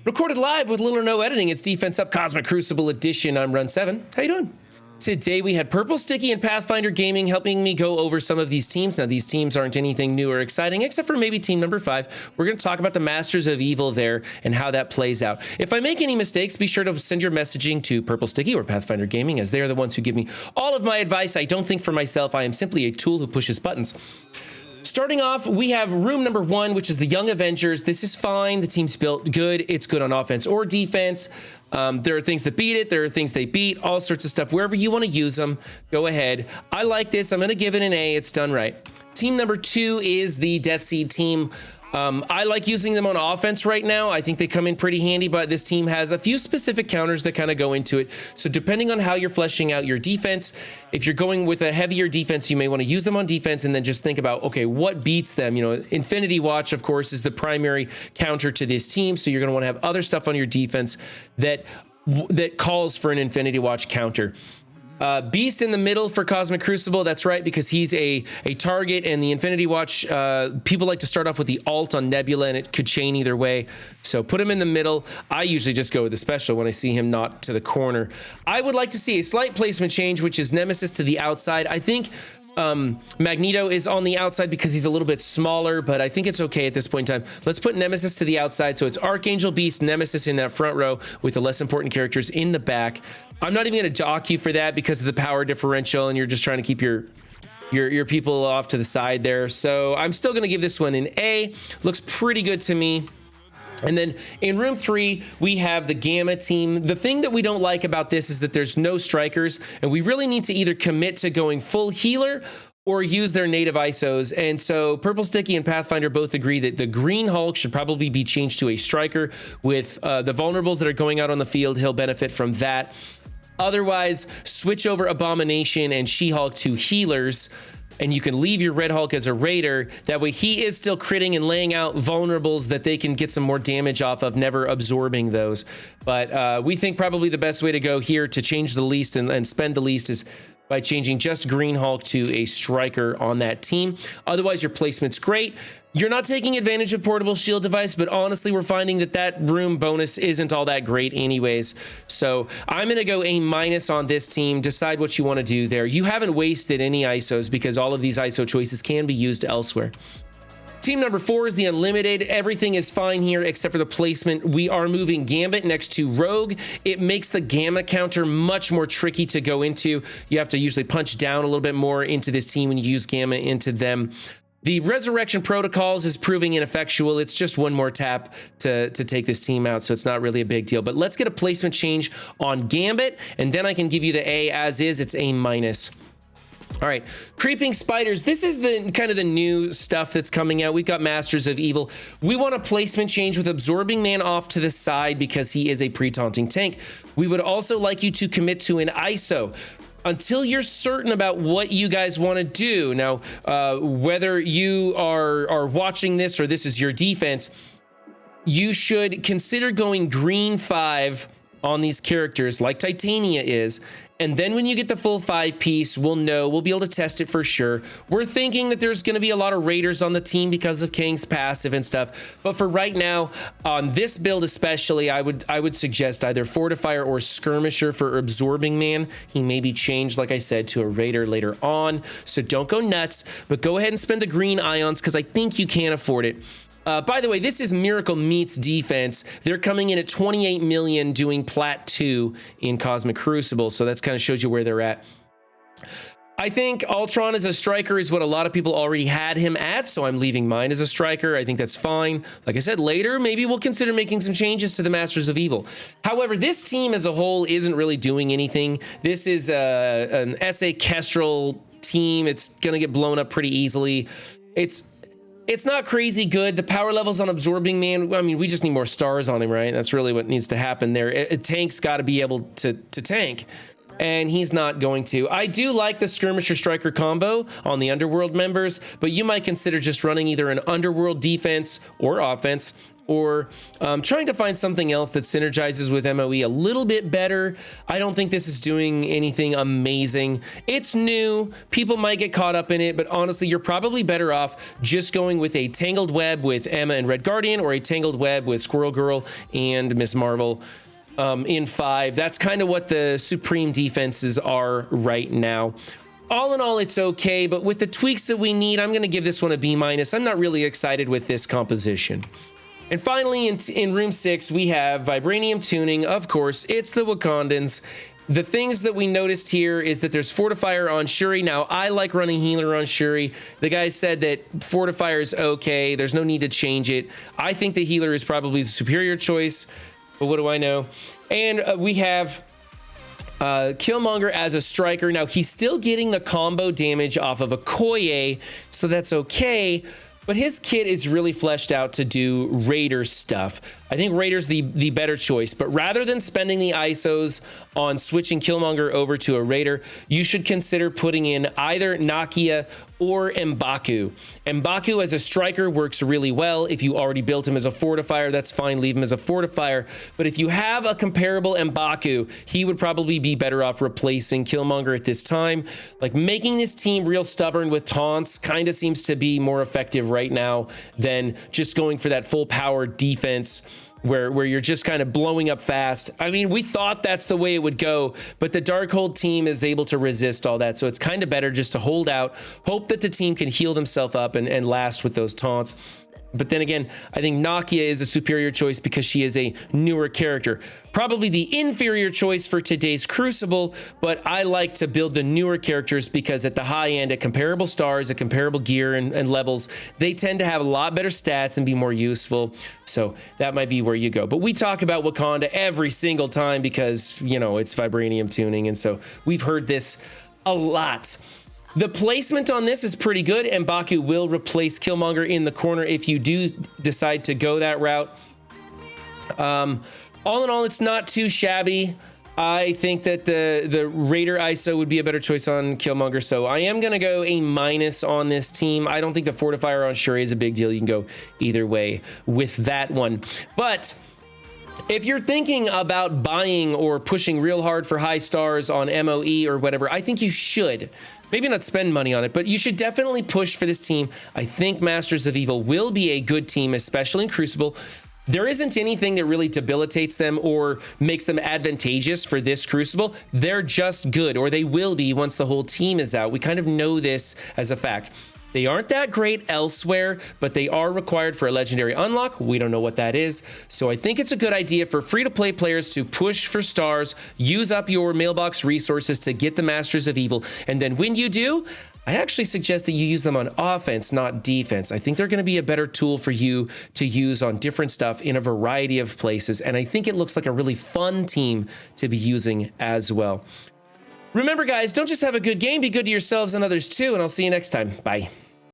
Recorded live with little or no editing. It's Defense Up Cosmic Crucible Edition. I'm Run 7. How you doing? Today we had Prplestiky and Pathfinder Gaming helping me go over some of these teams. Now these teams aren't anything new or exciting except for maybe team number 5. We're going to talk about the Masters of Evil there and how that plays out. If I make any mistakes, be sure to send your messaging to Prplestiky or Pathfinder Gaming, as they are the ones who give me all of my advice. I don't think for myself. I am simply a tool who pushes buttons. Starting off, we have room number 1, which is the Young Avengers. This is fine. The team's built good. It's good on offense or defense. There are things that beat it. There are things they beat, all sorts of stuff. Wherever you want to use them, go ahead. I like this. I'm going to give it an A. It's done right. Team number 2 is the Death Seed team. I like using them on offense right now. I think they come in pretty handy, but this team has a few specific counters that kind of go into it. So depending on how you're fleshing out your defense, if you're going with a heavier defense, you may want to use them on defense and then just think about, okay, what beats them? You know, Infinity Watch, of course, is the primary counter to this team. So you're going to want to have other stuff on your defense that calls for an Infinity Watch counter. Beast in the middle for Cosmic Crucible. That's right, because he's a target, and the Infinity Watch, people like to start off with the alt on Nebula, and it could chain either way. So put him in the middle. I usually just go with the special when I see him not to the corner. I would like to see a slight placement change, which is Nemesis to the outside. I think Magneto is on the outside because he's a little bit smaller, but I think it's okay at this point in time. Let's put Nemesis to the outside. So it's Archangel, Beast, Nemesis in that front row with the less important characters in the back. I'm not even going to dock you for that because of the power differential, and you're just trying to keep your people off to the side there. So I'm still going to give this one an A. Looks pretty good to me. And then in room 3, we have the Gamma team. The thing that we don't like about this is that there's no strikers, and we really need to either commit to going full healer or use their native ISOs. And so Prplestiky and Pathfinder both agree that the Green Hulk should probably be changed to a striker. With the vulnerables that are going out on the field, he'll benefit from that. Otherwise, switch over Abomination and She-Hulk to healers, and you can leave your Red Hulk as a raider. That way he is still critting and laying out vulnerables that they can get some more damage off of, never absorbing those. But we think probably the best way to go here to change the least and spend the least is by changing just Green Hulk to a striker on that team. Otherwise, your placement's great. You're not taking advantage of portable shield device, but honestly, we're finding that that room bonus isn't all that great anyways. So I'm going to go A- on this team. Decide what you want to do there. You haven't wasted any ISOs because all of these ISO choices can be used elsewhere. Team number 4 is the Unlimited. Everything is fine here except for the placement. We are moving Gambit next to Rogue. It makes the Gamma counter much more tricky to go into. You have to usually punch down a little bit more into this team when you use Gamma into them. The Resurrection Protocols is proving ineffectual. It's just one more tap to take this team out, so it's not really a big deal. But let's get a placement change on Gambit, and then I can give you the A as is. It's A-. All right, Creeping Spiders. This is the kind of the new stuff that's coming out. We've got Masters of Evil. We want a placement change with Absorbing Man off to the side because he is a pre-taunting tank. We would also like you to commit to an ISO until you're certain about what you guys want to do. Now, whether you are watching this or this is your defense, you should consider going green 5 on these characters like Titania is, and then when you get the full 5 piece, we'll be able to test it for sure. We're thinking that there's going to be a lot of raiders on the team because of Kang's passive and stuff, but for right now, on this build especially, I would suggest either Fortifier or Skirmisher for Absorbing Man. He may be changed, like I said, to a raider later on, so don't go nuts, but go ahead and spend the green ions because I think you can afford it. By the way, this is Miracle Meets defense. They're coming in at 28 million doing Plat 2 in Cosmic Crucible, so that's kind of shows you where they're at. I think Ultron as a striker is what a lot of people already had him at, so I'm leaving mine as a striker. I think that's fine. Like I said, later, maybe we'll consider making some changes to the Masters of Evil. However, this team as a whole isn't really doing anything. This is an SA Kestrel team. It's going to get blown up pretty easily. It's not crazy good. The power levels on Absorbing Man, I mean, we just need more stars on him, right? That's really what needs to happen there. A tank's got to be able to tank, and he's not going to. I do like the Skirmisher Striker combo on the Underworld members, but you might consider just running either an Underworld defense or offense. or trying to find something else that synergizes with MoE a little bit better. I don't think this is doing anything amazing. It's new. People might get caught up in it, but honestly, you're probably better off just going with a Tangled Web with Emma and Red Guardian, or a Tangled Web with Squirrel Girl and Miss Marvel in 5. That's kind of what the supreme defenses are right now. All in all, it's okay, but with the tweaks that we need, I'm going to give this one a B-. I'm not really excited with this composition. And finally, in room 6, we have Vibranium Tuning. Of course, it's the Wakandans. The things that we noticed here is that there's Fortifier on Shuri. Now, I like running Healer on Shuri. The guy said that Fortifier is okay. There's no need to change it. I think the Healer is probably the superior choice, but what do I know? And we have Killmonger as a striker. Now, he's still getting the combo damage off of Okoye, so that's okay. But his kit is really fleshed out to do Raider stuff. I think Raider's the better choice, but rather than spending the ISOs on switching Killmonger over to a Raider, you should consider putting in either Nakia or M'Baku. M'Baku as a striker works really well. If you already built him as a fortifier, that's fine, leave him as a fortifier. But if you have a comparable M'Baku, he would probably be better off replacing Killmonger at this time. Like, making this team real stubborn with taunts kind of seems to be more effective right now than just going for that full power defense where you're just kind of blowing up fast. I mean, we thought that's the way it would go, but the Darkhold team is able to resist all that. So it's kind of better just to hold out, hope that the team can heal themselves up and last with those taunts. But then again, I think Nakia is a superior choice because she is a newer character. Probably the inferior choice for today's Crucible, but I like to build the newer characters because at the high end, at comparable stars, at comparable gear and levels, they tend to have a lot better stats and be more useful. So that might be where you go. But we talk about Wakanda every single time because, you know, it's Vibranium Tuning. And so we've heard this a lot. The placement on this is pretty good. M'Baku will replace Killmonger in the corner if you do decide to go that route. All in all, it's not too shabby. I think that the Raider ISO would be a better choice on Killmonger, so I am going to go A- on this team. I don't think the Fortifier on Shuri is a big deal. You can go either way with that one. But if you're thinking about buying or pushing real hard for high stars on MoE or whatever, I think you should. Maybe not spend money on it, but you should definitely push for this team. I think Masters of Evil will be a good team, especially in Crucible. There isn't anything that really debilitates them or makes them advantageous for this Crucible. They're just good, or they will be once the whole team is out. We kind of know this as a fact. They aren't that great elsewhere, but they are required for a legendary unlock. We don't know what that is. So I think it's a good idea for free-to-play players to push for stars, use up your mailbox resources to get the Masters of Evil. And then when you do, I actually suggest that you use them on offense, not defense. I think they're going to be a better tool for you to use on different stuff in a variety of places. And I think it looks like a really fun team to be using as well. Remember, guys, don't just have a good game, be good to yourselves and others too. And I'll see you next time. Bye.